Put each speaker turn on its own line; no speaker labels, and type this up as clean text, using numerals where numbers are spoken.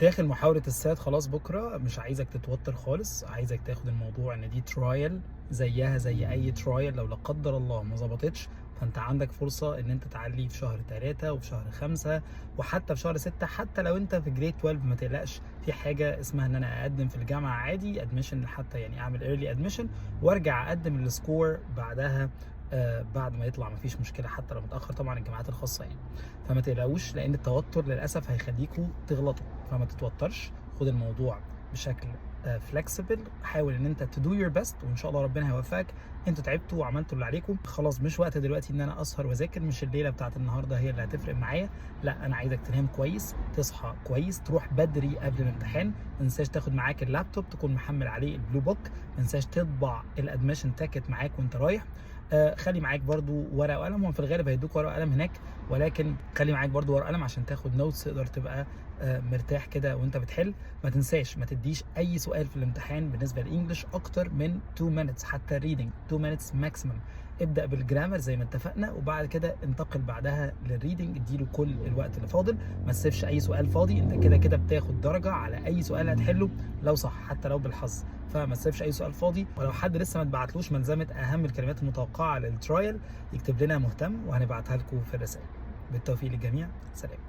داخل محاولة السات خلاص بكرة، مش عايزك تتوتر خالص، عايزك تاخد الموضوع ان دي ترايل زيها زي اي ترايل. لو لا قدر الله ما ظبطتش فانت عندك فرصة ان انت تعلي في شهر 3 وفي شهر 5 وحتى في شهر 6. حتى لو انت في جريد 12 ما تقلقش، في حاجة اسمها ان انا اقدم في الجامعة عادي ادميشن، حتى يعني اعمل ايرلي ادميشن وارجع اقدم السكور بعدها. بعد ما يطلع مفيش مشكله حتى لو متاخر، طبعا الجامعات الخاصه يعني. فما تقلقوش، لان التوتر للاسف هيخليكوا تغلطوا، فما تتوترش. خد الموضوع بشكل فلكسبل، حاول ان انت تدو يور بيست وان شاء الله ربنا هيوفقك. انتوا تعبتوا وعملتوا اللي عليكم، خلاص مش وقت دلوقتي ان انا اسهر واذاكر، مش الليله بتاعت النهارده هي اللي هتفرق معايا. لا، انا عايزك تنام كويس، تصحى كويس، تروح بدري قبل الامتحان. ما تنساش تاخد معاك اللابتوب تكون محمل عليه البلو بوك، ما تنساش تطبع الادميشن تاكت معاك وانت رايح. خلي معاك برضو ورقه وقلم، هم في الغالب هيدوك ورقه وقلم هناك، ولكن خلي معاك برضو ورقه وقلم عشان تاخد نوتس، تقدر تبقى مرتاح كده وانت بتحل. ما تنساش ما تديش اي سؤال في الامتحان بالنسبه للانجلش اكتر من 2 minutes، حتى الريدنج 2 minutes ماكسيمم. ابدا بالجرامر زي ما اتفقنا، وبعد كده انتقل بعدها للريدنج، اديله كل الوقت اللي فاضل. ما تسيبش اي سؤال فاضي، انت كده كده بتاخد درجه على اي سؤال هتحله لو صح حتى لو بالحظ. فما تسيبش اي سؤال فاضي. ولو حد لسه ما اتبعتلوش ملزمه اهم الكلمات المتوقعه للترايل، يكتب لنا مهتم وهنبعتها لكم في الرسائل. بالتوفيق للجميع، سلام.